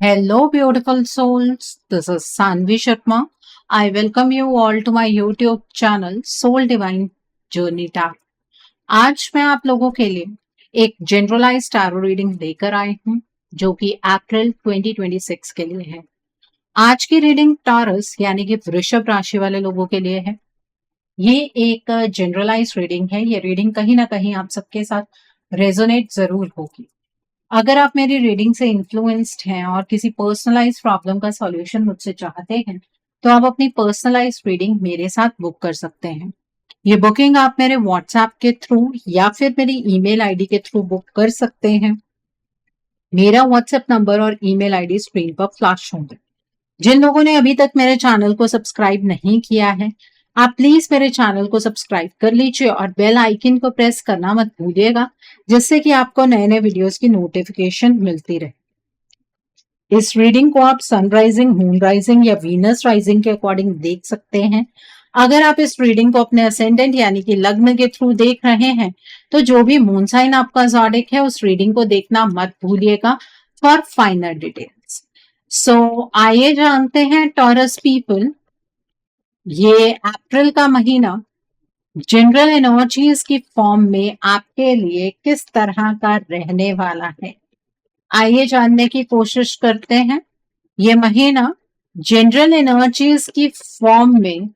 Hello, beautiful souls. This is Sanvi Sharma. I welcome you all to my YouTube channel Soul Divine Journey Tab. आज मैं आप लोगों के लिए एक जनरलाइज टैरो रीडिंग लेकर आई हूँ जो कि अप्रैल 2026 के लिए है। आज की रीडिंग टॉरस यानी कि वृषभ राशि वाले लोगों के लिए है। ये एक जनरलाइज रीडिंग है। ये रीडिंग कहीं ना कहीं आप सबके साथ रेजोनेट जरूर होगी। अगर आप मेरी रीडिंग से इन्फ्लुएंस्ड हैं और किसी पर्सनलाइज प्रॉब्लम का सॉल्यूशन मुझसे चाहते हैं तो आप अपनी पर्सनलाइज रीडिंग मेरे साथ बुक कर सकते हैं। ये बुकिंग आप मेरे व्हाट्सएप के थ्रू या फिर मेरी ईमेल आईडी के थ्रू बुक कर सकते हैं। मेरा व्हाट्सएप नंबर और ईमेल आईडी स्क्रीन पर फ्लैश होंगे। जिन लोगों ने अभी तक मेरे चैनल को सब्सक्राइब नहीं किया है, आप प्लीज मेरे चैनल को सब्सक्राइब कर लीजिए और बेल आइकन को प्रेस करना मत भूलिएगा, जिससे कि आपको नए नए वीडियोस की नोटिफिकेशन मिलती रहे। इस रीडिंग को आप सनराइजिंग, मून राइजिंग या वीनस राइजिंग के अकॉर्डिंग देख सकते हैं। अगर आप इस रीडिंग को अपने असेंडेंट यानी कि लग्न के थ्रू देख रहे हैं तो जो भी मून साइन आपका ज़ोडिक है उस रीडिंग को देखना मत भूलिएगा फॉर फाइनल डिटेल्स। सो आइए जानते हैं टॉरस पीपल, ये अप्रैल का महीना जनरल एनर्जीज की फॉर्म में आपके लिए किस तरह का रहने वाला है। आइए जानने की कोशिश करते हैं ये महीना जनरल एनर्जीज की फॉर्म में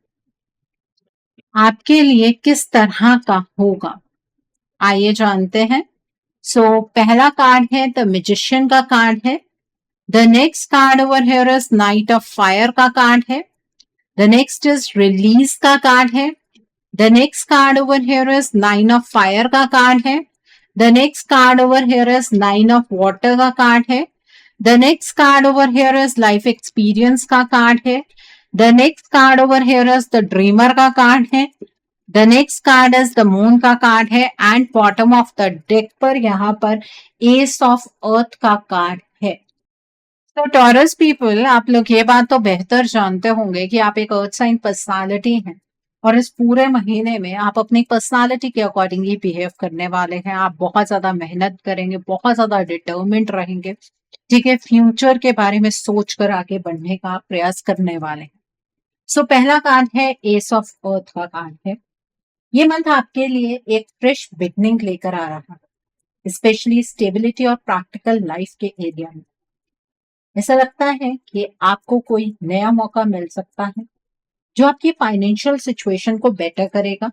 आपके लिए किस तरह का होगा। आइए जानते हैं। सो पहला कार्ड है द मैजिशियन का कार्ड है। The next card over here is night of fire का कार्ड है। द नेक्स्ट इज रिलीज का कार्ड है। The next card over here is nine of fire का कार्ड है। The next card over here is nine of water का card है। The next card over here is life experience का card है। The next card over here is the dreamer का card है। The next card is the moon का card है and bottom of the deck पर यहाँ पर एस ऑफ अर्थ का कार्ड है। तो टॉरस पीपल, आप लोग ये बात तो बेहतर जानते होंगे कि आप एक अर्थ साइन पर्सनालिटी हैं और इस पूरे महीने में आप अपनी पर्सनालिटी के अकॉर्डिंगली बिहेव करने वाले हैं। आप बहुत ज्यादा मेहनत करेंगे, बहुत ज्यादा डिटर्मिन्ड रहेंगे, ठीक है। फ्यूचर के बारे में सोच कर आगे बढ़ने का प्रयास करने वाले हैं। सो पहला कार्ड है एस ऑफ अर्थ का कार्ड है। ये मंथ आपके लिए एक फ्रेश बिगनिंग लेकर आ रहा है, स्पेशली स्टेबिलिटी और प्रैक्टिकल लाइफ के एरिया में। ऐसा लगता है कि आपको कोई नया मौका मिल सकता है जो आपकी फाइनेंशियल सिचुएशन को बेटर करेगा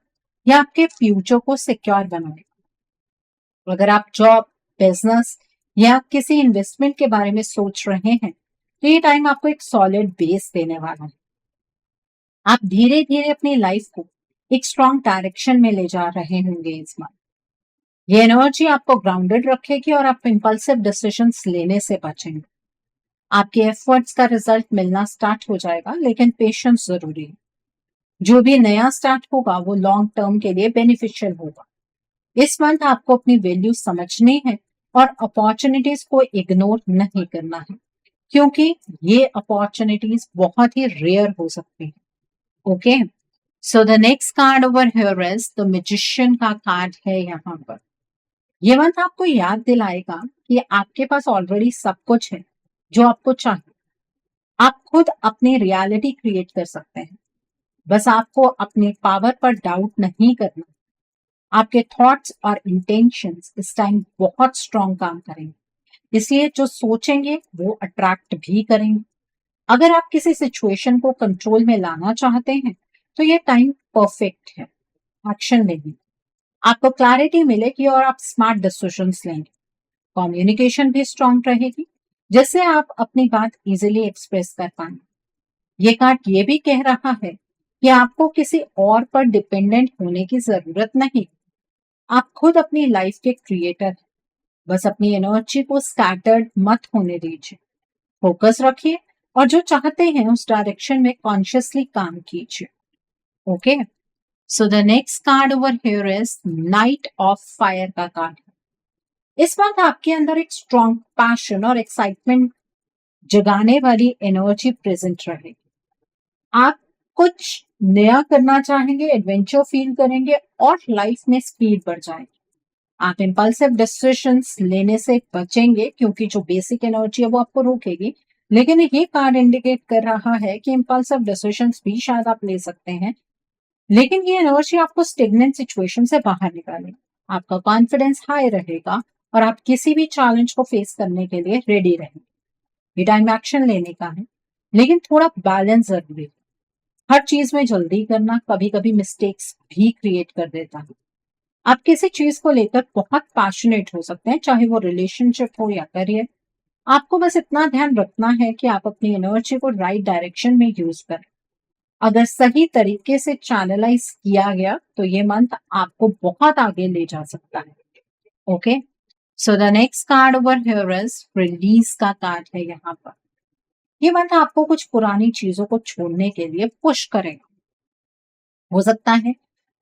या आपके फ्यूचर को सिक्योर बनाएगा। अगर आप जॉब, बिजनेस या किसी इन्वेस्टमेंट के बारे में सोच रहे हैं तो ये टाइम आपको एक सॉलिड बेस देने वाला है। आप धीरे धीरे अपनी लाइफ को एक स्ट्रॉन्ग डायरेक्शन में ले जा रहे होंगे इस मंथ। ये एनर्जी आपको ग्राउंडेड रखेगी और आप इंपल्सिव डिसीजंस लेने से बचेंगे। आपके एफर्ट्स का रिजल्ट मिलना स्टार्ट हो जाएगा, लेकिन पेशेंस जरूरी है। जो भी नया स्टार्ट होगा वो लॉन्ग टर्म के लिए बेनिफिशियल होगा। इस मंथ आपको अपनी वैल्यू समझनी है और अपॉर्चुनिटीज को इग्नोर नहीं करना है, क्योंकि ये अपॉर्चुनिटीज बहुत ही रेयर हो सकती है। Okay, so the next card over here is the magician का कार्ड है। यहाँ पर ये मंथ आपको याद दिलाएगा कि आपके पास ऑलरेडी सब कुछ है जो आपको चाहिए। आप खुद अपनी रियलिटी क्रिएट कर सकते हैं, बस आपको अपने पावर पर डाउट नहीं करना। आपके थॉट्स और इंटेंशंस इस टाइम बहुत स्ट्रॉन्ग काम करेंगे, इसलिए जो सोचेंगे वो अट्रैक्ट भी करेंगे। अगर आप किसी सिचुएशन को कंट्रोल में लाना चाहते हैं तो ये टाइम परफेक्ट है एक्शन लेने। आपको क्लैरिटी मिलेगी और आप स्मार्ट डिसीजंस लेंगे। कम्युनिकेशन भी स्ट्रॉन्ग रहेगी, जिससे आप अपनी बात इजीली एक्सप्रेस कर पाएंगे। ये कार्ड ये भी कह रहा है कि आपको किसी और पर डिपेंडेंट होने की जरूरत नहीं। आप खुद अपनी लाइफ के क्रिएटर हैं, बस अपनी एनर्जी को स्कैटर्ड मत होने दीजिए। फोकस रखिए और जो चाहते हैं उस डायरेक्शन में कॉन्शियसली काम कीजिए। Okay, so the next card over here is night of fire का कार्ड है। इस वक्त आपके अंदर एक स्ट्रॉन्ग पैशन और एक्साइटमेंट जगाने वाली एनर्जी प्रेजेंट रहेगी। आप कुछ नया करना चाहेंगे, एडवेंचर फील करेंगे और लाइफ में स्पीड बढ़ जाएगी। आप इम्पल्सिव डिसीजंस लेने से बचेंगे, क्योंकि जो बेसिक एनर्जी है वो आपको रोकेगी लेकिन ये कार्ड इंडिकेट कर रहा है कि इम्पल्सिव डिसीजंस भी शायद आप ले सकते हैं, लेकिन ये एनर्जी आपको स्टेगनेंट सिचुएशन से बाहर निकालेगा। आपका कॉन्फिडेंस हाई रहेगा और आप किसी भी चैलेंज को फेस करने के लिए रेडी रहेंगे। ये टाइम एक्शन लेने का है, लेकिन थोड़ा बैलेंस जरूरी है। हर चीज में जल्दी करना कभी कभी मिस्टेक्स भी क्रिएट कर देता है। आप किसी चीज को लेकर बहुत पैशनेट हो सकते हैं, चाहे वो रिलेशनशिप हो या करियर। आपको बस इतना ध्यान रखना है कि आप अपनी एनर्जी को राइट डायरेक्शन में यूज करें। अगर सही तरीके से चैनलाइज किया गया तो ये मंथ आपको बहुत आगे ले जा सकता है। Okay, so the next card over here is release का कार्ड है यहाँ पर। ये मंथ आपको कुछ पुरानी चीजों को छोड़ने के लिए पुश करेगा। हो सकता है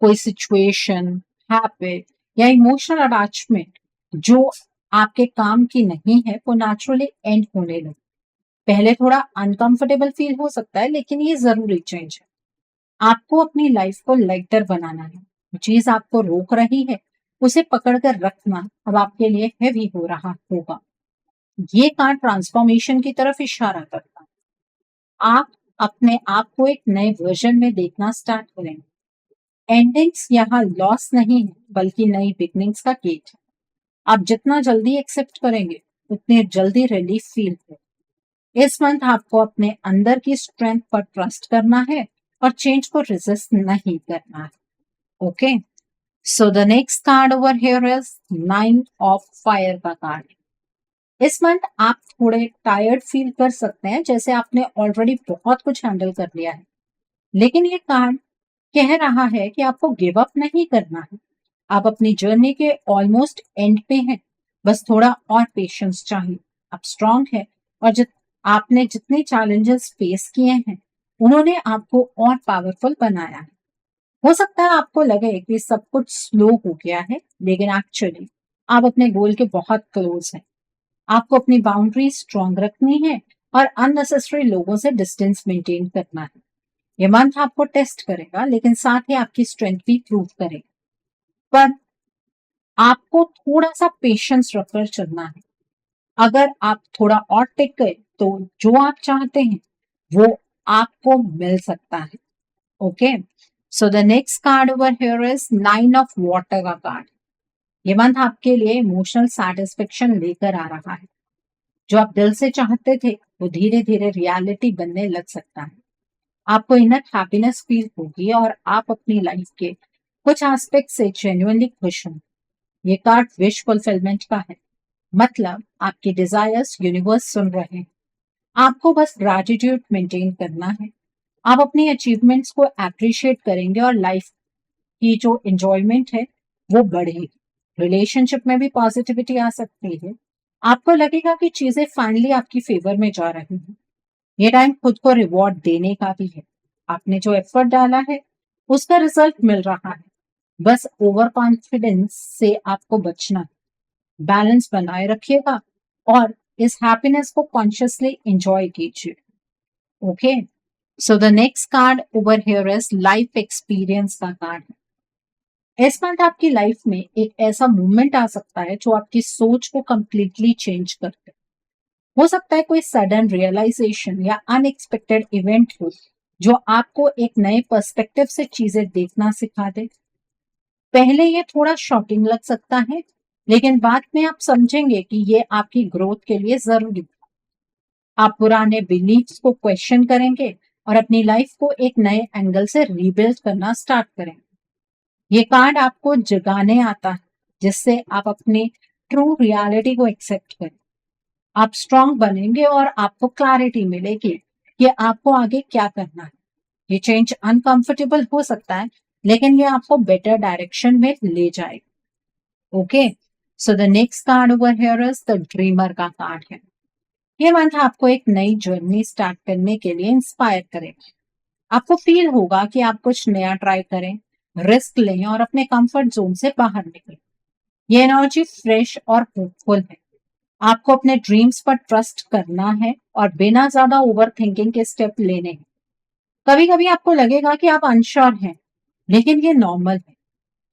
कोई सिचुएशन, हैबिट या इमोशनल अटैचमेंट जो आपके काम की नहीं है वो नेचुरली एंड होने लगे। पहले थोड़ा अनकंफर्टेबल फील हो सकता है, लेकिन ये जरूरी चेंज है। आपको अपनी लाइफ को लाइटर बनाना है। जो चीज आपको रोक रही है उसे पकड़कर रखना अब आपके लिए हैवी हो रहा होगा। ये कार्ड ट्रांसफॉर्मेशन की तरफ इशारा करता है। आप अपने आप को एक नए वर्जन में देखना स्टार्ट करेंगे। एंडिंग्स यहाँ लॉस नहीं है, बल्कि नई बिगनिंग्स का गेट है। आप जितना जल्दी एक्सेप्ट करेंगे उतने जल्दी रिलीफ फील हो। इस मंथ आपको अपने अंदर की स्ट्रेंथ पर ट्रस्ट करना है और चेंज को रेजिस्ट नहीं करना है। Okay, so the next card over here is 9 of fire का कार्ड। इस मंथ आप थोड़े टायर्ड फील कर सकते हैं, जैसे आपने ऑलरेडी बहुत कुछ हैंडल कर लिया है। लेकिन ये कार्ड कह रहा है कि आपको गिव अप नहीं करना है। आप अपनी जर्नी के ऑलमोस्ट एंड पे हैं, बस थोड़ा और पेशेंस चाहिए। आप स्ट्रांग है और आपने जितने चैलेंजेस फेस किए हैं उन्होंने आपको और पावरफुल बनाया है। हो सकता है आपको लगे कि सब कुछ स्लो हो गया है, लेकिन एक्चुअली आप अपने गोल के बहुत क्लोज हैं। आपको अपनी बाउंड्री स्ट्रांग रखनी है और अननेसेसरी लोगों से डिस्टेंस मेंटेन करना है। ये मंथ आपको टेस्ट करेगा, लेकिन साथ ही आपकी स्ट्रेंथ भी प्रूव करेगा। पर आपको थोड़ा सा पेशेंस रखकर चलना है। अगर आप थोड़ा और टिक गए तो जो आप चाहते हैं वो आपको मिल सकता है। Okay, so the next card over here is 9 of water का कार्ड। ये मंथ आपके लिए इमोशनल सेटिस्फेक्शन लेकर आ रहा है। जो आप दिल से चाहते थे वो धीरे धीरे रियलिटी बनने लग सकता है। आपको इनर हैप्पीनेस फील होगी और आप अपनी लाइफ के कुछ एस्पेक्ट से जेन्युइनली खुश होंगे। ये कार्ड विश फुलफिलमेंट का है, मतलब आपके डिजायर्स यूनिवर्स सुन रहे हैं। आपको बस ग्रेटिट्यूड मेंटेन करना है। आप अपनी अचीवमेंट्स को अप्रिशिएट करेंगे और लाइफ की जो एंजॉयमेंट है वो बढ़ेगी। रिलेशनशिप में भी पॉजिटिविटी आ सकती है। आपको लगेगा कि चीजें फाइनली आपकी फेवर में जा रही हैं। ये टाइम खुद को रिवॉर्ड देने का भी है। आपने जो एफर्ट डाला है उसका रिजल्ट मिल रहा है। बस ओवर कॉन्फिडेंस से आपको बचना है। बैलेंस बनाए रखिएगा और इस हैप्पीनेस को कॉन्शियसली एंजॉय कीजिए। Okay, so the next card over here is life experience का कार्ड है। इस मंथ आपकी लाइफ में एक ऐसा मोमेंट आ सकता है जो आपकी सोच को कंप्लीटली चेंज कर दे। हो सकता है कोई सडन रियलाइजेशन या अनएक्सपेक्टेड इवेंट हो जो आपको एक नए पर्सपेक्टिव से चीजें देखना सिखा दे। पहले ये थोड़ा शॉकिंग लग सकता है, लेकिन बाद में आप समझेंगे कि ये आपकी ग्रोथ के लिए जरूरी था। आप पुराने बिलीफ्स को क्वेश्चन करेंगे और अपनी लाइफ को एक नए एंगल से रीबिल्ड करना स्टार्ट करेंगे। ये कार्ड आपको जगाने आता है, जिससे आप अपनी ट्रू रियलिटी को एक्सेप्ट करें। आप स्ट्रांग बनेंगे और आपको क्लैरिटी मिलेगी कि आपको आगे क्या करना है। ये चेंज अनकंफर्टेबल हो सकता है, लेकिन ये आपको बेटर डायरेक्शन में ले जाएगा। Okay, so the next card over here is the dreamer का कार्ड है। ये मंथ आपको एक नई जर्नी स्टार्ट करने के लिए इंस्पायर करेगा। आपको फील होगा कि आप कुछ नया ट्राई करें, रिस्क लें और अपने कंफर्ट जोन से बाहर निकलें। ये एनर्जी फ्रेश और होपफुल है। आपको अपने ड्रीम्स पर ट्रस्ट करना है और बिना ज्यादा ओवर थिंकिंग के स्टेप लेने हैं। कभी कभी आपको लगेगा कि आप अनश्योर हैं, लेकिन ये नॉर्मल है।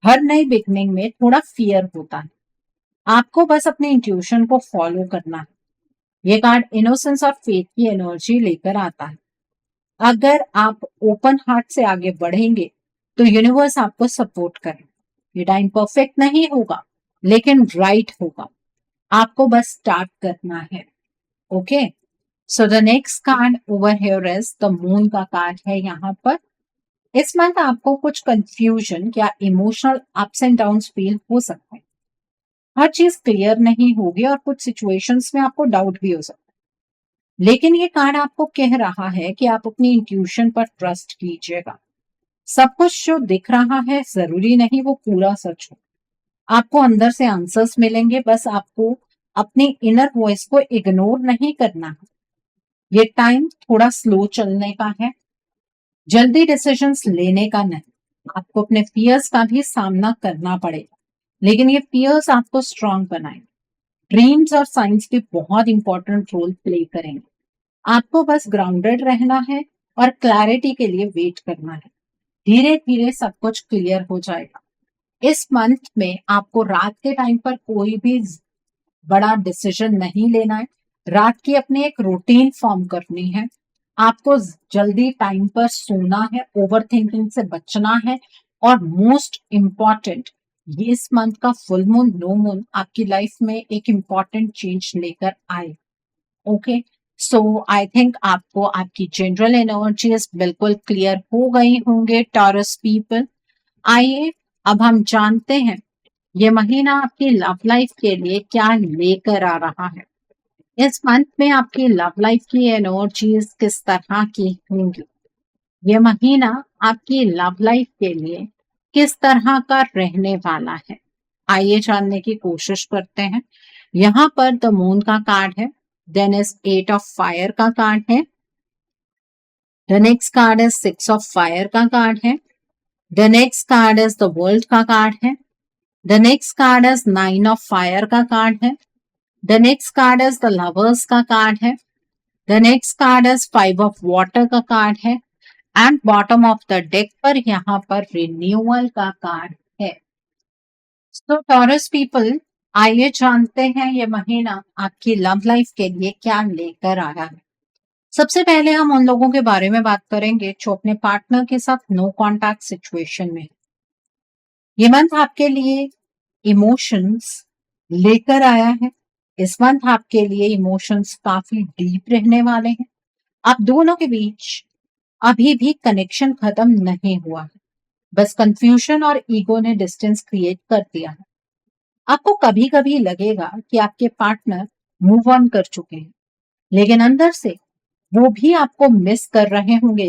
हर नई बिगनिंग में थोड़ा फियर होता है। आपको बस अपने इंट्यूशन को फॉलो करना है। ये कार्ड इनोसेंस और फेथ की एनर्जी लेकर आता है। अगर आप ओपन हार्ट से आगे बढ़ेंगे तो यूनिवर्स आपको सपोर्ट करे। ये टाइम परफेक्ट नहीं होगा लेकिन राइट होगा। आपको बस स्टार्ट करना है। Okay, so the next card over here is the moon का कार्ड है यहाँ पर। इस मंथ आपको कुछ कंफ्यूजन या emotional ups and downs feel हो सकते हैं। हर चीज क्लियर नहीं होगी और कुछ सिचुएशंस में आपको डाउट भी हो सकता है, लेकिन ये कार्ड आपको कह रहा है कि आप अपनी इंट्यूशन पर ट्रस्ट कीजिएगा। सब कुछ जो दिख रहा है जरूरी नहीं वो पूरा सच हो। आपको अंदर से आंसर्स मिलेंगे, बस आपको अपनी इनर वॉइस को इग्नोर नहीं करना है। ये टाइम थोड़ा स्लो चलने का है, जल्दी डिसीजंस लेने का नहीं। आपको अपने फियर्स का भी सामना करना पड़ेगा, लेकिन ये फियर्स आपको स्ट्रांग बनाएंगे। ड्रीम्स और साइंस भी बहुत इंपॉर्टेंट रोल प्ले करेंगे। आपको बस ग्राउंडेड रहना है और क्लैरिटी के लिए वेट करना है। धीरे धीरे सब कुछ क्लियर हो जाएगा। इस मंथ में आपको रात के टाइम पर कोई भी बड़ा डिसीजन नहीं लेना है। रात की अपनी एक रूटीन फॉर्म करनी है। आपको जल्दी टाइम पर सोना है, ओवर थिंकिंग से बचना है, और मोस्ट इम्पॉर्टेंट, ये इस मंथ का फुल मून नो मून आपकी लाइफ में एक इम्पॉर्टेंट चेंज लेकर आए। ओके, सो आई थिंक आपको आपकी जनरल एनर्जीज बिल्कुल क्लियर हो गई होंगे टॉरस पीपल। आइए अब हम जानते हैं ये महीना आपकी लव लाइफ के लिए क्या लेकर आ रहा है। इस मंथ में आपकी लव लाइफ की एनर्जीज किस तरह की होंगी। ये महीना आपकी लव लाइफ के लिए किस तरह का रहने वाला है, आइए जानने की कोशिश करते हैं। यहाँ पर द मून का कार्ड है, देन इज 8 ऑफ फायर का कार्ड है, the next card is 6 of fire का कार्ड है, the next card is the world का कार्ड है, the next card is 9 of fire का कार्ड है, the next card is the lovers का card है, the next card is 5 of water का card है, and bottom of the deck पर यहाँ पर रिन्यूअल का कार्ड है। सो टॉरस पीपल, आइए जानते हैं ये महीना आपकी लव लाइफ के लिए क्या लेकर आया है। सबसे पहले हम उन लोगों के बारे में बात करेंगे जो अपने पार्टनर के साथ नो कॉन्टैक्ट सिचुएशन में। ये मंथ आपके लिए इमोशंस लेकर आया है। इस मंथ आपके लिए इमोशंस काफी डीप रहने वाले हैं। आप दोनों के बीच अभी भी कनेक्शन खत्म नहीं हुआ है, बस कंफ्यूजन और ईगो ने डिस्टेंस क्रिएट कर दिया है। आपको कभी कभी लगेगा कि आपके पार्टनर मूव ऑन कर चुके हैं, लेकिन अंदर से वो भी आपको मिस कर रहे होंगे।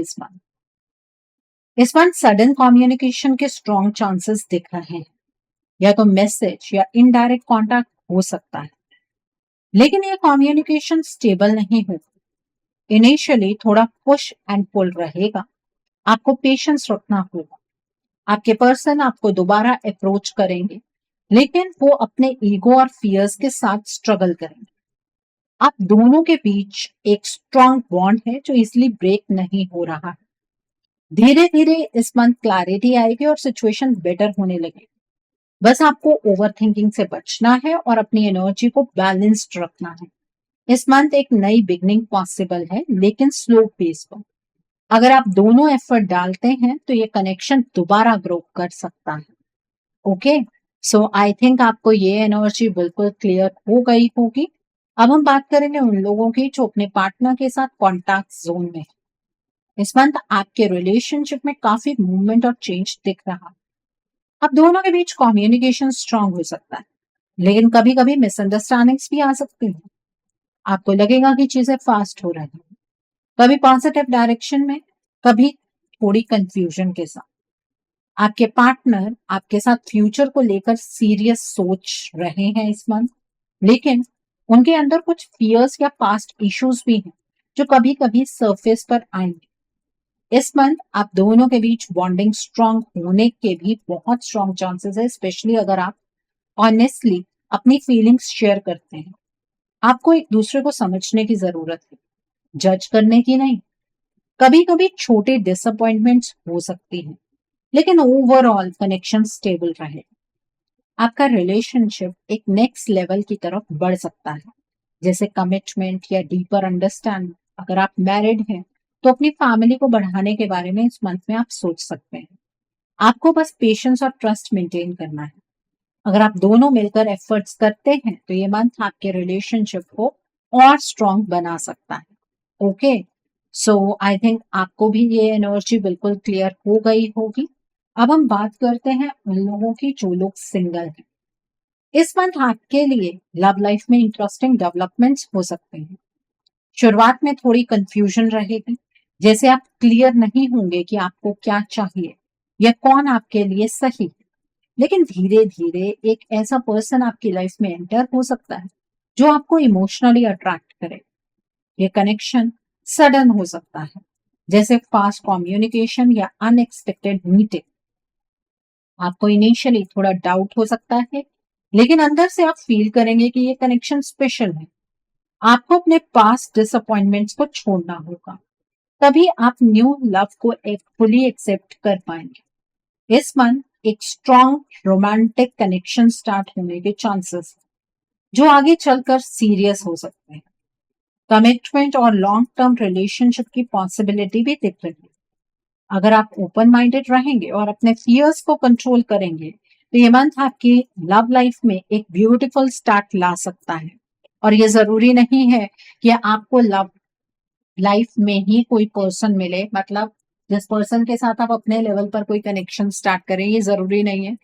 इस मंथ सडन कम्युनिकेशन के स्ट्रॉन्ग चांसेस दिख रहे हैं, या तो मैसेज या इनडायरेक्ट कॉन्टैक्ट हो सकता है, लेकिन ये कम्युनिकेशन स्टेबल नहीं होगा। इनिशियली थोड़ा पुश एंड पुल रहेगा। आपको पेशेंस रखना होगा। आपके पर्सन आपको दोबारा अप्रोच करेंगे, लेकिन वो अपने ईगो और फियर्स के साथ स्ट्रगल करेंगे। आप दोनों के बीच एक स्ट्रॉन्ग बॉन्ड है जो इजिली ब्रेक नहीं हो रहा है। धीरे धीरे इस मंथ क्लैरिटी आएगी और सिचुएशन बेटर होने लगेगी। बस आपको ओवर थिंकिंग से बचना है और अपनी एनर्जी को बैलेंस्ड रखना है। इस मंथ एक नई बिगनिंग पॉसिबल है, लेकिन स्लो पेस पर। अगर आप दोनों एफर्ट डालते हैं तो ये कनेक्शन दोबारा ग्रो कर सकता है। ओके, सो आई थिंक आपको ये एनर्जी बिल्कुल क्लियर हो गई होगी। अब हम बात करेंगे उन लोगों की जो अपने पार्टनर के साथ कॉन्टैक्ट जोन में है। इस मंथ आपके रिलेशनशिप में काफी मूवमेंट और चेंज दिख रहा है। अब दोनों के बीच कम्युनिकेशन स्ट्रांग हो सकता है, लेकिन कभी कभी मिसअंडरस्टैंडिंग्स भी आ सकती हैं। आपको लगेगा कि चीजें फास्ट हो रही हैं, कभी पॉजिटिव डायरेक्शन में, कभी थोड़ी कंफ्यूजन के साथ। आपके पार्टनर आपके साथ फ्यूचर को लेकर सीरियस सोच रहे हैं इस मंथ, लेकिन उनके अंदर कुछ फियर्स या पास्ट इश्यूज भी हैं जो कभी कभी सरफेस पर आएंगे। इस मंथ आप दोनों के बीच बॉन्डिंग स्ट्रांग होने के भी बहुत स्ट्रांग चांसेस है, स्पेशली अगर आप ऑनेस्टली अपनी फीलिंग्स शेयर करते हैं। आपको एक दूसरे को समझने की जरूरत है, जज करने की नहीं। कभी कभी छोटे डिसअपॉइंटमेंट्स हो सकती हैं, लेकिन ओवरऑल कनेक्शन स्टेबल रहे। आपका रिलेशनशिप एक नेक्स्ट लेवल की तरफ बढ़ सकता है, जैसे कमिटमेंट या डीपर अंडरस्टैंडिंग। अगर आप मैरिड हैं तो अपनी फैमिली को बढ़ाने के बारे में इस मंथ में आप सोच सकते हैं। आपको बस पेशेंस और ट्रस्ट मेंटेन करना है। अगर आप दोनों मिलकर एफर्ट्स करते हैं तो ये मंथ आपके रिलेशनशिप को और स्ट्रॉन्ग बना सकता है। ओके, सो आई थिंक आपको भी ये एनर्जी बिल्कुल क्लियर हो गई होगी। अब हम बात करते हैं उन लोगों की जो लोग सिंगल हैं। इस मंथ आपके लिए लव लाइफ में इंटरेस्टिंग डेवलपमेंट्स हो सकते हैं। शुरुआत में थोड़ी कंफ्यूजन रहेगी, जैसे आप क्लियर नहीं होंगे कि आपको क्या चाहिए या कौन आपके लिए सही है। लेकिन धीरे धीरे एक ऐसा पर्सन आपकी लाइफ में एंटर हो सकता है जो आपको इमोशनली अट्रैक्ट करे। ये कनेक्शन सडन हो सकता है, जैसे फास्ट कम्युनिकेशन या अनएक्सपेक्टेड मीटिंग। आपको इनिशियली थोड़ा डाउट हो सकता है, लेकिन अंदर से आप फील करेंगे कि ये कनेक्शन स्पेशल है। आपको अपने पास्ट डिसअपॉइंटमेंट्स को छोड़ना होगा, तभी आप न्यू लव को एक फुली एक्सेप्ट कर पाएंगे। इस मंथ एक स्ट्रॉन्ग रोमांटिक कनेक्शन स्टार्ट होने के चांसेस जो आगे चलकर सीरियस हो सकते हैं। कमिटमेंट और लॉन्ग टर्म रिलेशनशिप की पॉसिबिलिटी भी दिख रही है। अगर आप ओपन माइंडेड रहेंगे और अपने फियर्स को कंट्रोल करेंगे तो ये मंथ आपकी लव लाइफ में एक ब्यूटीफुल स्टार्ट ला सकता है। और ये जरूरी नहीं है कि आपको लव लाइफ में ही कोई पर्सन मिले, मतलब जिस पर्सन के साथ आप अपने लेवल पर कोई कनेक्शन स्टार्ट करें, ये जरूरी नहीं है।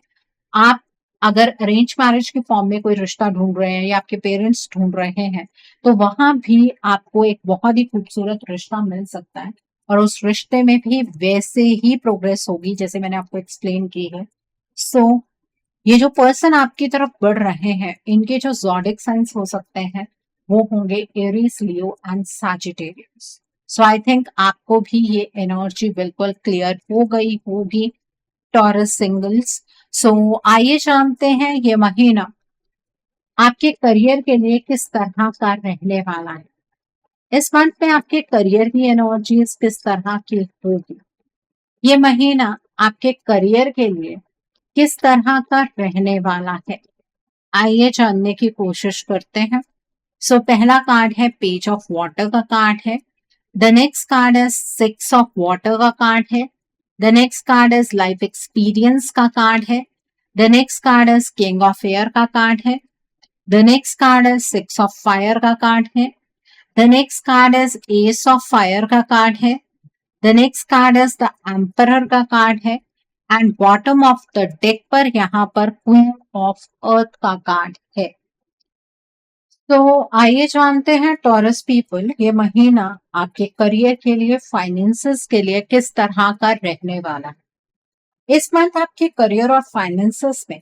आप अगर अरेंज मैरिज के फॉर्म में कोई रिश्ता ढूंढ रहे हैं या आपके पेरेंट्स ढूंढ रहे हैं तो वहां भी आपको एक बहुत ही खूबसूरत रिश्ता मिल सकता है और उस रिश्ते में भी वैसे ही प्रोग्रेस होगी जैसे मैंने आपको एक्सप्लेन की है। सो ये जो पर्सन आपकी तरफ बढ़ रहे हैं इनके जो ज़ोडिक साइंस हो सकते हैं वो होंगे Aries, Leo and Sagittarius. So I think आपको भी ये एनर्जी बिल्कुल क्लियर हो गई होगी, टॉरस सिंगल्स। सो आइए जानते हैं ये महीना आपके करियर के लिए किस तरह का रहने वाला है। इस मंथ में आपके करियर की एनर्जीज किस तरह की होगी। ये महीना आपके करियर के लिए किस तरह का रहने वाला है, आइए जानने की कोशिश करते हैं। सो पहला कार्ड है पेज ऑफ वाटर का कार्ड है। द नेक्स्ट कार्ड है सिक्स ऑफ वाटर का कार्ड है। The next card is life experience का कार्ड है। The next card is king of air का कार्ड है। The next card is six of fire का कार्ड है। The next card is ace of fire का card है। The next card is the emperor का card है। And bottom of the deck पर यहाँ पर क्वीन ऑफ अर्थ का कार्ड है। तो आइए जानते हैं टॉरस पीपल ये महीना आपके करियर के लिए, फाइनेंसेस के लिए किस तरह का रहने वाला है। इस मंथ आपके करियर और फाइनेंसेस में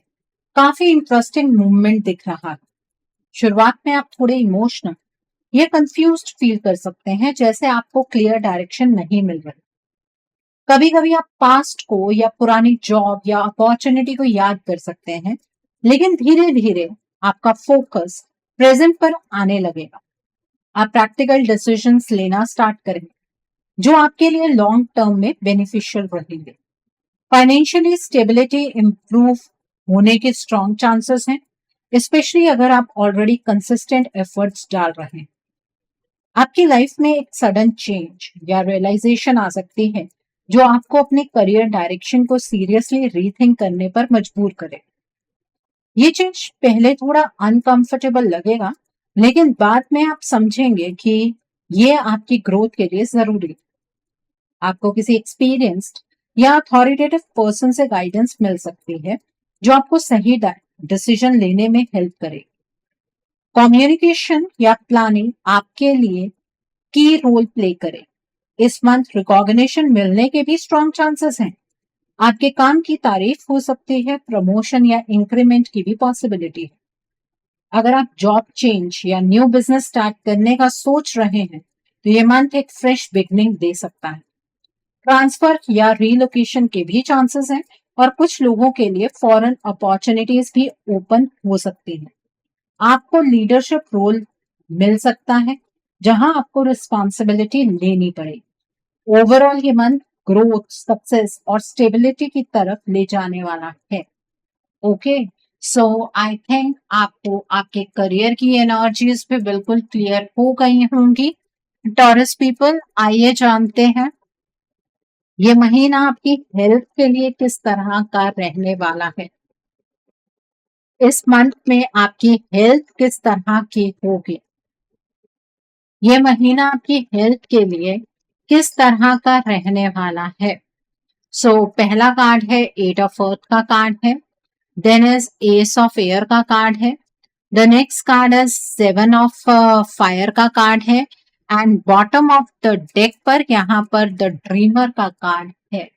काफी इंटरेस्टिंग मूवमेंट दिख रहा है। शुरुआत में आप थोड़े इमोशनल या कंफ्यूज्ड फील कर सकते हैं, जैसे आपको क्लियर डायरेक्शन नहीं मिल रही। कभी कभी आप पास्ट को या पुरानी जॉब या अपॉर्चुनिटी को याद कर सकते हैं, लेकिन धीरे धीरे आपका फोकस प्रेजेंट पर आने लगेगा। आप प्रैक्टिकल डिसीजंस लेना स्टार्ट करेंगे जो आपके लिए लॉन्ग टर्म में बेनिफिशियल रहेंगे। फाइनेंशियली स्टेबिलिटी इंप्रूव होने के स्ट्रॉन्ग चांसेस हैं, स्पेशली अगर आप ऑलरेडी कंसिस्टेंट एफर्ट्स डाल रहे हैं। आपकी लाइफ में एक सडन चेंज या रियलाइजेशन आ सकती है जो आपको अपने करियर डायरेक्शन को सीरियसली रीथिंक करने पर मजबूर करे। ये चेंज पहले थोड़ा अनकंफर्टेबल लगेगा, लेकिन बाद में आप समझेंगे कि ये आपकी ग्रोथ के लिए जरूरी है। आपको किसी एक्सपीरियंस्ड या अथॉरिटेटिव पर्सन से गाइडेंस मिल सकती है जो आपको सही डिसीजन लेने में हेल्प करे। कम्युनिकेशन या प्लानिंग आपके लिए की रोल प्ले करे। इस मंथ रिकॉग्निशन मिलने के भी स्ट्रॉन्ग चांसेस हैं। आपके काम की तारीफ हो सकती है, प्रमोशन या इंक्रीमेंट की भी पॉसिबिलिटी है। अगर आप जॉब चेंज या न्यू बिजनेस स्टार्ट करने का सोच रहे हैं तो ये मंथ एक फ्रेश बिगनिंग दे सकता है। ट्रांसफर या रीलोकेशन के भी चांसेस हैं और कुछ लोगों के लिए फॉरेन अपॉर्चुनिटीज भी ओपन हो सकती हैं। आपको लीडरशिप रोल मिल सकता है जहां आपको रिस्पॉन्सिबिलिटी लेनी पड़ेगी। ओवरऑल ये मंथ ग्रोथ, सक्सेस और स्टेबिलिटी की तरफ ले जाने वाला है। ओके, सो आई थिंक आपको आपके करियर की एनर्जीज भी बिल्कुल क्लियर हो गई होंगी। टॉरस पीपल, आइए जानते हैं ये महीना आपकी हेल्थ के लिए किस तरह का रहने वाला है। इस मंथ में आपकी हेल्थ किस तरह की होगी। ये महीना आपकी हेल्थ के लिए किस तरह का रहने वाला है। पहला कार्ड है एट ऑफ अर्थ का कार्ड है, then is ace of air का कार्ड है, the next card is seven of fire का कार्ड है, and bottom of the deck पर यहाँ पर द ड्रीमर का कार्ड है।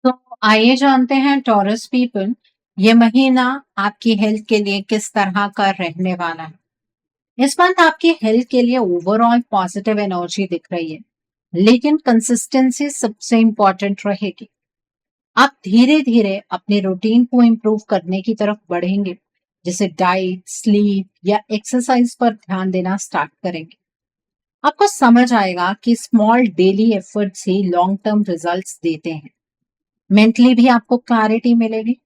तो आइए जानते हैं टॉरस पीपल ये महीना आपकी हेल्थ के लिए किस तरह का रहने वाला है। इस मंथ आपकी हेल्थ के लिए ओवरऑल पॉजिटिव एनर्जी दिख रही है, लेकिन कंसिस्टेंसी सबसे इंपॉर्टेंट रहेगी। आप धीरे धीरे अपने रूटीन को इम्प्रूव करने की तरफ बढ़ेंगे, जैसे डाइट, स्लीप या एक्सरसाइज पर ध्यान देना स्टार्ट करेंगे। आपको समझ आएगा कि स्मॉल डेली एफर्ट्स ही लॉन्ग टर्म रिजल्ट्स देते हैं। मेंटली भी आपको क्लैरिटी मिलेगी,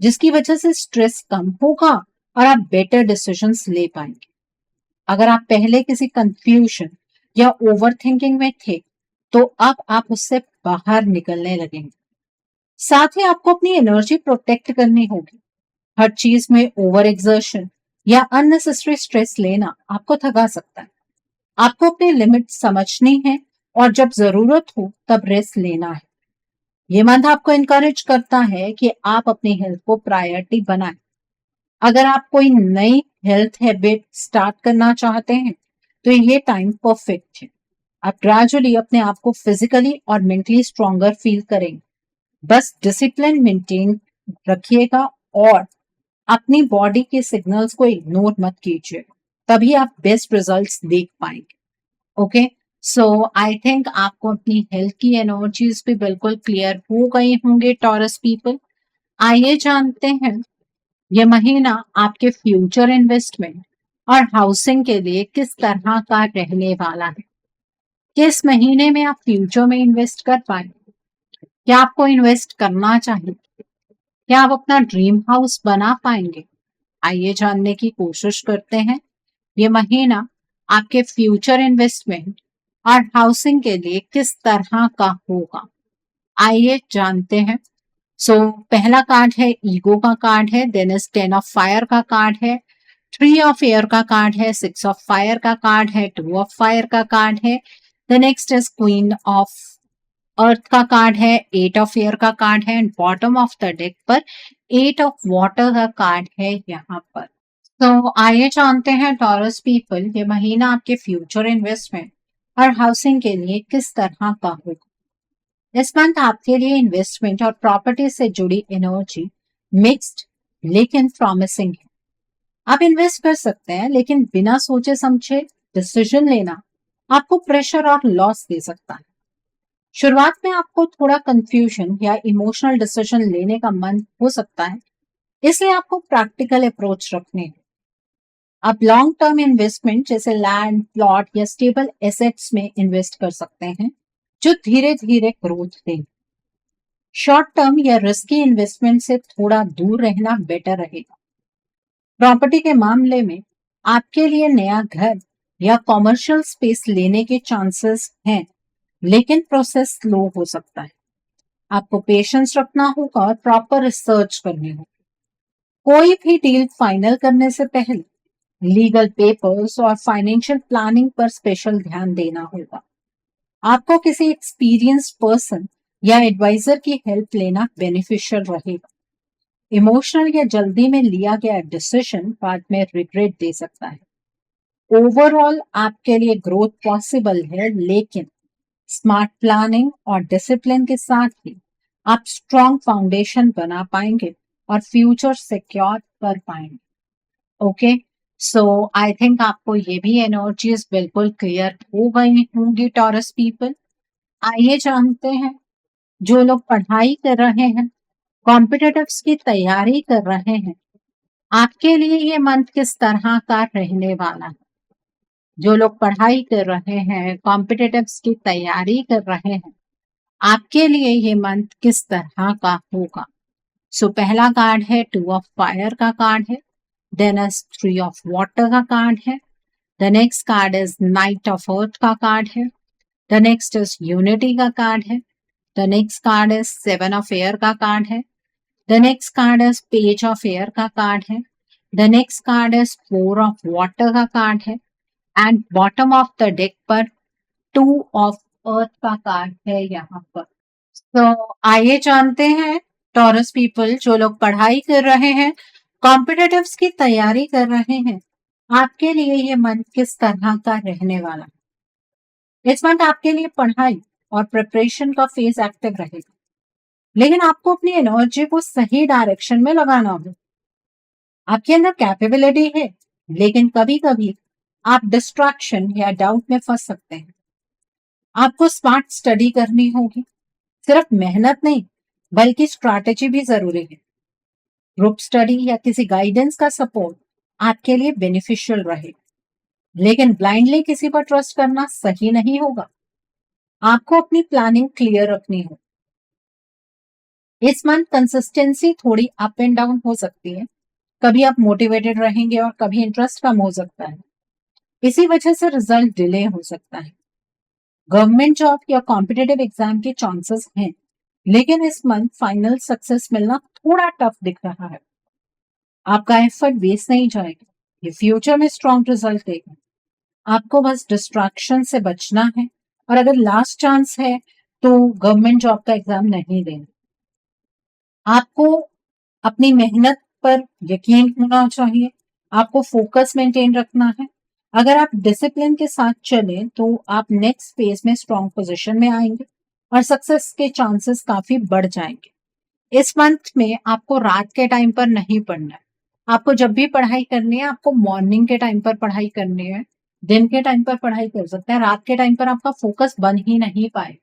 जिसकी वजह से स्ट्रेस कम होगा और आप बेटर डिसीजंस ले पाएंगे। अगर आप पहले किसी कंफ्यूजन या ओवर थिंकिंग में थे, तो अब आप उससे बाहर निकलने लगेंगे। साथ ही आपको अपनी एनर्जी प्रोटेक्ट करनी होगी। हर चीज में ओवर एक्सर्शन या अननेसेसरी स्ट्रेस लेना आपको थका सकता है। आपको अपनी लिमिट समझनी है और जब जरूरत हो तब रेस्ट लेना है। ये मंथ आपको इनकरेज करता है कि आप अपनी हेल्थ को प्रायोरिटी बनाएं। अगर आप कोई नई हेल्थ हैबिट स्टार्ट करना चाहते हैं, तो ये टाइम परफेक्ट है। आप ग्रेजुअली अपने आप को फिजिकली और मेंटली स्ट्रॉन्गर फील करेंगे। बस डिसिप्लिन मेंटेन रखिएगा और अपनी बॉडी के सिग्नल्स को इग्नोर मत कीजिए, तभी आप बेस्ट रिजल्ट्स देख पाएंगे। ओके, आई थिंक आपको अपनी हेल्थ की एनर्जीज भी बिल्कुल क्लियर हो गई होंगे टॉरस पीपल। आइए जानते हैं ये महीना आपके फ्यूचर इन्वेस्टमेंट और हाउसिंग के लिए किस तरह का रहने वाला है। किस महीने में आप फ्यूचर में इन्वेस्ट कर पाएंगे, क्या आपको इन्वेस्ट करना चाहिए, क्या आप अपना ड्रीम हाउस बना पाएंगे। आइए जानने की कोशिश करते हैं ये महीना आपके फ्यूचर इन्वेस्टमेंट और हाउसिंग के लिए किस तरह का होगा। आइए जानते हैं। पहला कार्ड है ईगो का कार्ड है, then is ten of fire का कार्ड है, थ्री ऑफ एयर का कार्ड है, सिक्स ऑफ फायर का कार्ड है, टू ऑफ फायर का कार्ड है, the next is queen of earth का कार्ड है, एट ऑफ एयर का कार्ड है, and bottom of the deck पर एट ऑफ वाटर का कार्ड है यहाँ पर। आइए जानते हैं टॉरस पीपल ये महीना आपके फ्यूचर इन्वेस्टमेंट और हाउसिंग के लिए किस तरह का होगा। इस मंथ आपके लिए इन्वेस्टमेंट और प्रॉपर्टी से जुड़ी एनर्जी मिक्स्ड लेकिन प्रॉमिसिंग है। आप इन्वेस्ट कर सकते हैं, लेकिन बिना सोचे समझे डिसीजन लेना आपको प्रेशर और लॉस दे सकता है। शुरुआत में आपको थोड़ा कंफ्यूजन या इमोशनल डिसीजन लेने का मन हो सकता है, इसलिए आपको प्रैक्टिकल अप्रोच रखने हैं। आप लॉन्ग टर्म इन्वेस्टमेंट जैसे लैंड, प्लॉट या स्टेबल एसेट्स में इन्वेस्ट कर सकते हैं, जो धीरे धीरे ग्रोथ दें। शॉर्ट टर्म या रिस्की इन्वेस्टमेंट से थोड़ा दूर रहना बेटर रहेगा। प्रॉपर्टी के मामले में आपके लिए नया घर या कॉमर्शियल स्पेस लेने के चांसेस हैं, लेकिन प्रोसेस स्लो हो सकता है। आपको पेशेंस रखना होगा और प्रॉपर रिसर्च करनी होगी। कोई भी डील फाइनल करने से पहले लीगल पेपर्स और फाइनेंशियल प्लानिंग पर स्पेशल ध्यान देना होगा। आपको किसी एक्सपीरियंस्ड पर्सन या एडवाइजर की हेल्प लेना बेनिफिशियल रहेगा। इमोशनल या जल्दी में लिया गया डिसीजन बाद में रिग्रेट दे सकता है। ओवरऑल आपके लिए ग्रोथ पॉसिबल है, लेकिन स्मार्ट प्लानिंग और डिसिप्लिन के साथ ही आप स्ट्रॉन्ग फाउंडेशन बना पाएंगे और फ्यूचर सिक्योर कर पाएंगे। ओके, आई थिंक आपको ये भी एनर्जीज बिल्कुल क्लियर हो गई होंगी टॉरस पीपल। आइए जानते हैं जो लोग पढ़ाई कर रहे हैं, कॉम्पिटिटिव्स की तैयारी कर रहे हैं, आपके लिए ये मंथ किस तरह का रहने वाला है। जो लोग पढ़ाई कर रहे हैं, कॉम्पिटिटिव्स की तैयारी कर रहे हैं, आपके लिए ये मंथ किस तरह का होगा। सो पहला कार्ड है 2 ऑफ फायर का कार्ड है, देन इज 3 ऑफ वाटर का कार्ड है, the next card is night of earth का कार्ड है, द नेक्स्ट इज यूनिटी का कार्ड है, the next card is 7 of air का कार्ड है, the next card is page of air का card है, the next card is 4 of water का card है, and bottom of the deck पर 2 of earth का कार्ड है यहाँ पर। तो आइए जानते हैं टॉरस पीपल जो लोग पढ़ाई कर रहे हैं, कॉम्पिटिटिव्स की तैयारी कर रहे हैं, आपके लिए ये मंथ किस तरह का रहने वाला है। इस मंथ आपके लिए पढ़ाई और प्रिपरेशन का फेज एक्टिव रहेगा, लेकिन आपको अपनी एनर्जी को सही डायरेक्शन में लगाना होगा। आपके अंदर कैपेबिलिटी है, लेकिन कभी कभी आप डिस्ट्रैक्शन या डाउट में फंस सकते हैं। आपको स्मार्ट स्टडी करनी होगी, सिर्फ मेहनत नहीं बल्कि स्ट्रैटेजी भी जरूरी है। ग्रुप स्टडी या किसी गाइडेंस का सपोर्ट आपके लिए बेनिफिशियल रहेगा, लेकिन ब्लाइंडली किसी पर ट्रस्ट करना सही नहीं होगा। आपको अपनी प्लानिंग क्लियर रखनी हो। इस मंथ कंसिस्टेंसी थोड़ी अप एंड डाउन हो सकती है, कभी आप मोटिवेटेड रहेंगे और कभी इंटरेस्ट कम हो सकता है। इसी वजह से रिजल्ट डिले हो सकता है। गवर्नमेंट जॉब या कॉम्पिटिटिव एग्जाम के चांसेस हैं, लेकिन इस मंथ फाइनल सक्सेस मिलना थोड़ा टफ दिख रहा है। आपका एफर्ट वेस्ट नहीं जाएगा, ये फ्यूचर में स्ट्रॉन्ग रिजल्ट देगा। आपको बस डिस्ट्रैक्शन से बचना है, और अगर लास्ट चांस है तो गवर्नमेंट जॉब का एग्जाम नहीं देना। आपको अपनी मेहनत पर यकीन होना चाहिए, आपको फोकस मेंटेन रखना है। अगर आप डिसिप्लिन के साथ चलें तो आप नेक्स्ट फेज में स्ट्रॉन्ग पोजीशन में आएंगे और सक्सेस के चांसेस काफी बढ़ जाएंगे। इस मंथ में आपको रात के टाइम पर नहीं पढ़ना है। आपको जब भी पढ़ाई करनी है, आपको मॉर्निंग के टाइम पर पढ़ाई करनी है। दिन के टाइम पर पढ़ाई कर सकते हैं, रात के टाइम पर आपका फोकस बन ही नहीं पाए।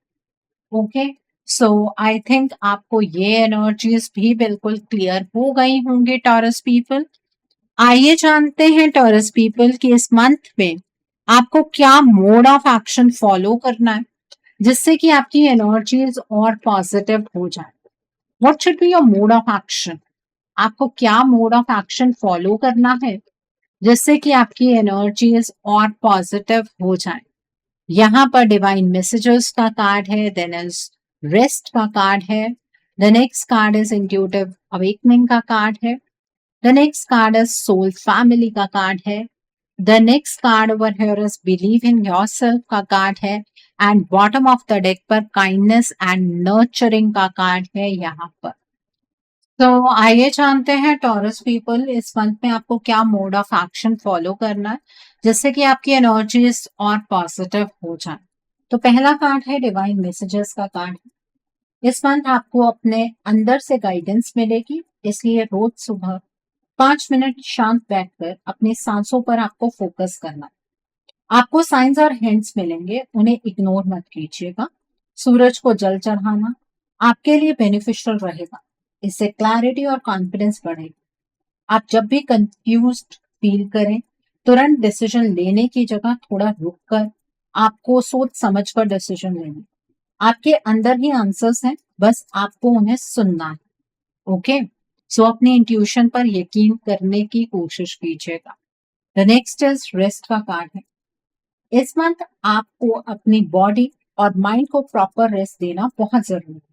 ओके, सो आई थिंक आपको ये एनर्जीज भी बिल्कुल क्लियर हो गई होंगी टॉरस पीपल। आइए जानते हैं टॉरस पीपल कि इस मंथ में आपको क्या मोड ऑफ एक्शन फॉलो करना है, जिससे कि आपकी एनर्जीज और पॉजिटिव हो जाए। What should be your mode of action? आपको क्या मोड ऑफ एक्शन फॉलो करना है जिससे कि आपकी एनर्जीज और पॉजिटिव हो जाए। यहाँ पर डिवाइन मैसेजेस का कार्ड है, देन इज रेस्ट का कार्ड है, the next card is intuitive awakening का कार्ड है, the next card is soul family का कार्ड है, the next card over here is believe in yourself का कार्ड है, and bottom of the deck पर kindness and nurturing का card है यहाँ पर। तो आइए जानते हैं टॉरस पीपल इस मंथ में आपको क्या मोड ऑफ एक्शन फॉलो करना है जिससे कि आपकी एनर्जीज और पॉजिटिव हो जाए। तो पहला कार्ड है डिवाइन मैसेजेस का कार्ड। इस मंथ आपको अपने अंदर से गाइडेंस मिलेगी, इसलिए रोज सुबह 5 मिनट शांत बैठकर अपनी सांसों पर आपको फोकस करना है। आपको साइंस और हिंट्स मिलेंगे, उन्हें इग्नोर मत कीजिएगा। सूरज को जल चढ़ाना आपके लिए बेनिफिशियल रहेगा, इससे क्लैरिटी और कॉन्फिडेंस बढ़ेगा। आप जब भी कंफ्यूज्ड फील करें, तुरंत डिसीजन लेने की जगह थोड़ा रुककर आपको सोच समझकर डिसीजन लेना। आपके अंदर ही आंसर्स हैं, बस आपको उन्हें सुनना है। ओके, सो अपनी इंट्यूशन पर यकीन करने की कोशिश कीजिएगा। द नेक्स्ट इज रेस्ट का कार्ड है। इस मंथ आपको अपनी बॉडी और माइंड को प्रॉपर रेस्ट देना बहुत जरूरी है।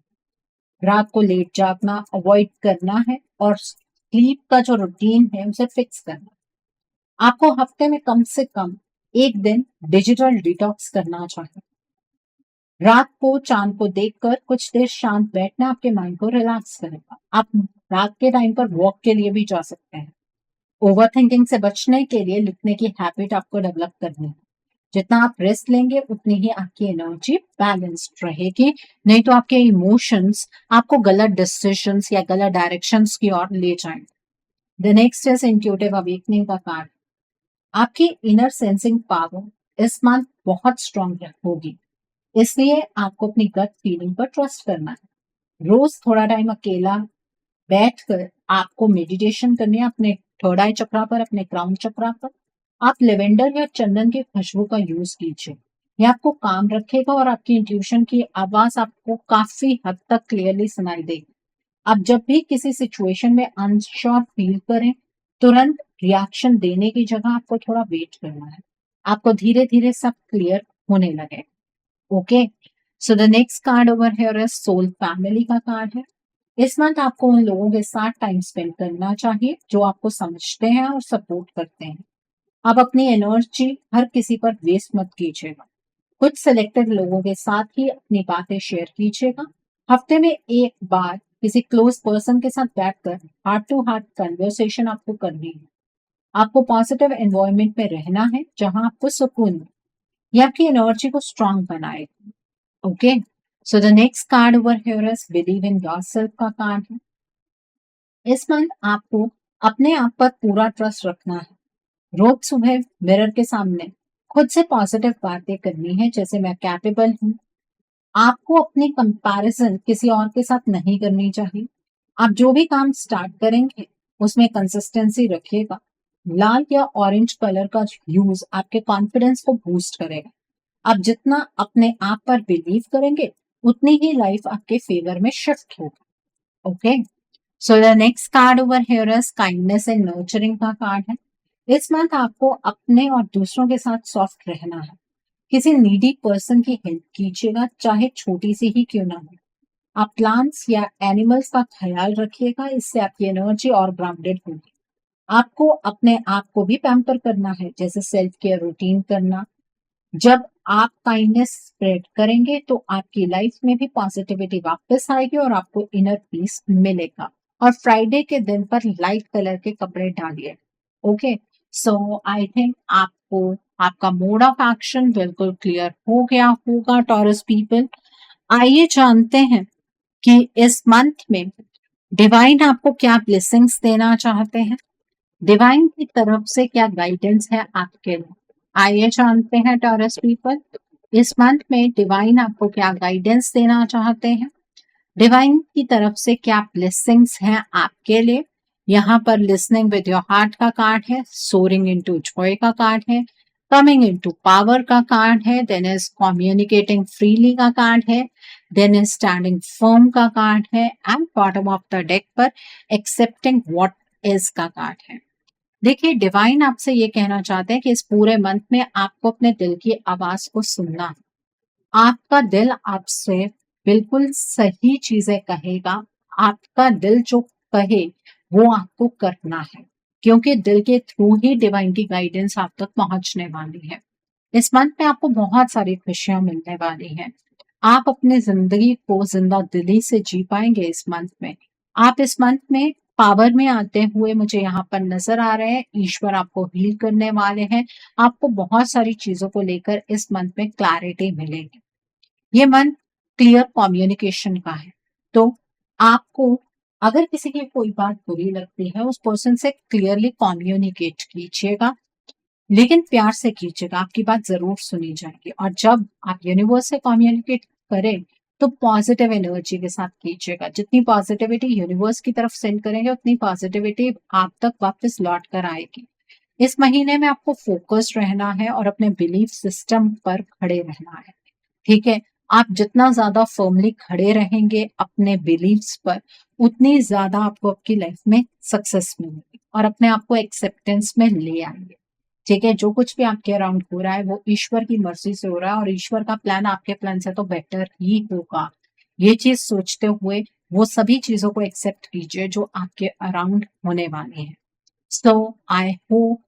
रात को लेट जागना अवॉइड करना है और स्लीप का जो रूटीन है उसे फिक्स करना। आपको हफ्ते में कम से कम 1 दिन डिजिटल डिटॉक्स करना चाहिए। रात को चांद को देखकर कुछ देर शांत बैठना आपके माइंड को रिलैक्स करेगा। आप रात के टाइम पर वॉक के लिए भी जा सकते हैं। ओवर थिंकिंग से बचने के लिए लिखने की हैबिट आपको डेवलप करनी है। जितना आप रेस्ट लेंगे उतनी ही आपकी एनर्जी बैलेंस्ड रहेगी, नहीं तो आपके इमोशंस आपको गलत डिसीजंस या गलत डायरेक्शंस की ओर ले जाएंगे। The next is intuitive awakening का कार्ड। आपकी इनर सेंसिंग पावर इस मंथ बहुत स्ट्रांग होगी, इसलिए आपको अपनी गट फीलिंग पर ट्रस्ट करना है। रोज थोड़ा टाइम अकेला बैठकर आपको मेडिटेशन करनी है, अपने थर्ड आई चक्रा पर, अपने क्राउन चक्रा पर। आप लेवेंडर या चंदन की खुशबू का यूज कीजिए, यह आपको काम रखेगा और आपकी इंट्यूशन की आवाज आपको काफी हद तक क्लियरली सुनाई देगी। आप जब भी किसी सिचुएशन में अनश्योर फील करें, तुरंत रिएक्शन देने की जगह आपको थोड़ा वेट करना है। आपको धीरे धीरे सब क्लियर होने लगे। Okay, so the next card over here is soul family का कार्ड है। इस मंथ आपको उन लोगों के साथ टाइम स्पेंड करना चाहिए जो आपको समझते हैं और सपोर्ट करते हैं। आप अपनी एनर्जी हर किसी पर वेस्ट मत कीजिएगा। कुछ सिलेक्टेड लोगों के साथ ही अपनी बातें शेयर कीजिएगा। हफ्ते में एक बार किसी क्लोज पर्सन के साथ बैठकर हार्ट टू हार्ट कन्वर्सेशन आपको करनी है। आपको पॉजिटिव एनवायरनमेंट में रहना है जहां आपको सुकून मिले। ये आपकी एनर्जी को स्ट्रांग बनाएगा। Okay, so the next card over here is believe in yourself का कार्ड है। इस मंथ आपको अपने आप पर पूरा ट्रस्ट रखना है। रोज सुबह मिरर के सामने खुद से पॉजिटिव बातें करनी है, जैसे मैं कैपेबल हूँ। आपको अपनी कंपैरिजन किसी और के साथ नहीं करनी चाहिए। आप जो भी काम स्टार्ट करेंगे उसमें कंसिस्टेंसी रखिएगा। लाल या ऑरेंज कलर का यूज आपके कॉन्फिडेंस को बूस्ट करेगा। आप जितना अपने आप पर बिलीव करेंगे उतनी ही लाइफ आपके फेवर में शिफ्ट होगा। Okay, so the next card over here is kindness and nurturing का कार्ड है। इस मंथ आपको अपने और दूसरों के साथ सॉफ्ट रहना है। किसी नीडी पर्सन की हेल्प कीजिएगा, चाहे छोटी सी ही क्यों ना हो। आप प्लांट्स या एनिमल्स का ख्याल रखिएगा, इससे आपकी एनर्जी और ग्राउंडेड होगी। आपको अपने आप को भी पैम्पर करना है, जैसे सेल्फ केयर रूटीन करना। जब आप काइंडनेस स्प्रेड करेंगे तो आपकी लाइफ में भी पॉजिटिविटी वापस आएगी और आपको इनर पीस मिलेगा। और फ्राइडे के दिन पर लाइट कलर के कपड़े डालिए। ओके, सो आई थिंक आपको आपका मोड ऑफ एक्शन बिल्कुल क्लियर हो गया होगा टॉरस पीपल। आइए जानते हैं कि इस मंथ में डिवाइन आपको क्या ब्लेसिंग्स देना चाहते हैं। डिवाइन की तरफ से क्या गाइडेंस है आपके लिए। आइए जानते हैं टॉरस पीपल, इस मंथ में डिवाइन आपको क्या गाइडेंस देना चाहते हैं। डिवाइन की तरफ से क्या ब्लेसिंग्स हैं आपके लिए। यहाँ पर लिसनिंग विद योर हार्ट का कार्ड है, सोरिंग इनटू जॉय का कार्ड है, कमिंग इनटू पावर का कार्ड है, देन इज कम्युनिकेटिंग फ्रीली का कार्ड है, देन इज स्टैंडिंग फर्म का कार्ड है, and bottom of the deck पर एक्सेप्टिंग व्हाट इज का कार्ड है। देखिए, डिवाइन आपसे ये कहना चाहते हैं कि इस पूरे मंथ में आपको अपने दिल की आवाज को सुनना है। आपका दिल आपसे बिल्कुल सही चीजें कहेगा। आपका दिल जो कहे वो आपको करना है, क्योंकि दिल के थ्रू ही डिवाइन की गाइडेंस आप तक पहुंचने वाली है। इस मंथ में आपको बहुत सारी खुशियां मिलने वाली हैं। आप अपनी जिंदगी को जिंदा दिली से जी पाएंगे इस मंथ में। आप इस मंथ में पावर में आते हुए मुझे यहाँ पर नजर आ रहे हैं। ईश्वर आपको हील करने वाले हैं। आपको बहुत सारी चीजों को लेकर इस मंथ में क्लैरिटी मिलेगी। ये मंथ क्लियर कम्युनिकेशन का है, तो आपको अगर किसी की कोई बात बुरी लगती है उस पर्सन से क्लियरली कम्युनिकेट कीजिएगा, लेकिन प्यार से कीजिएगा। आपकी बात जरूर सुनी जाएगी। और जब आप यूनिवर्स से कम्युनिकेट करें तो पॉजिटिव एनर्जी के साथ कीजिएगा। जितनी पॉजिटिविटी यूनिवर्स की तरफ सेंड करेंगे उतनी पॉजिटिविटी आप तक वापस लौट कर आएगी। इस महीने में आपको फोकस रहना है और अपने बिलीफ सिस्टम पर खड़े रहना है। ठीक है, आप जितना ज्यादा फर्मली खड़े रहेंगे अपने बिलीव्स पर, उतनी ज्यादा आपको आपकी लाइफ में सक्सेस मिलेगी और अपने आप को एक्सेप्टेंस में ले आएंगे। ठीक है, जो कुछ भी आपके अराउंड हो रहा है वो ईश्वर की मर्जी से हो रहा है और ईश्वर का प्लान आपके प्लान से तो बेटर ही होगा। ये चीज सोचते हुए वो सभी चीजों को एक्सेप्ट कीजिए जो आपके अराउंड होने वाली है। सो आई होप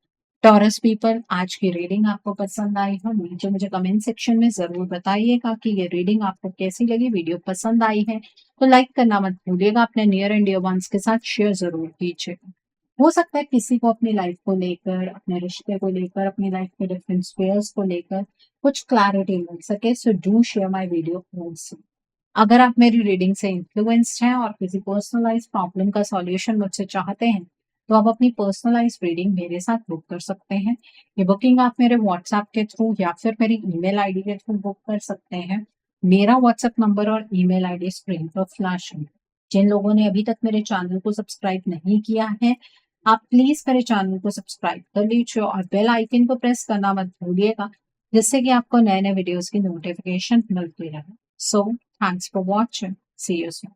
टॉरस पीपल आज की रीडिंग आपको पसंद आई हो। नीचे मुझे कमेंट सेक्शन में जरूर बताइएगा कि ये रीडिंग आपको कैसी लगी। वीडियो पसंद आई है तो लाइक करना मत भूलिएगा। अपने नियर एंड डियर वंस के साथ शेयर जरूर कीजिएगा। हो सकता है किसी को अपनी लाइफ को लेकर, अपने रिश्ते को लेकर, अपनी लाइफ के डिफरेंट स्फीयर्स को लेकर कुछ क्लैरिटी मिल सके। So do share my video also. अगर आप मेरी रीडिंग से इन्फ्लुएंस्ड हैं और किसी पर्सनलाइज प्रॉब्लम का सॉल्यूशन मुझसे चाहते हैं तो आप अपनी पर्सनलाइज रीडिंग मेरे साथ बुक कर सकते हैं। ये बुकिंग आप मेरे व्हाट्सएप के थ्रू या फिर मेरी ईमेल आईडी के थ्रू बुक कर सकते हैं। मेरा व्हाट्सएप नंबर और ईमेल आईडी स्क्रीन पर फ्लैश है। जिन लोगों ने अभी तक मेरे चैनल को सब्सक्राइब नहीं किया है, आप प्लीज मेरे चैनल को सब्सक्राइब कर लीजिए और बेल आइकन को प्रेस करना मत भूलिएगा, जिससे कि आपको नए नए वीडियोस की नोटिफिकेशन मिलती रहे। So thanks for watching, see you soon.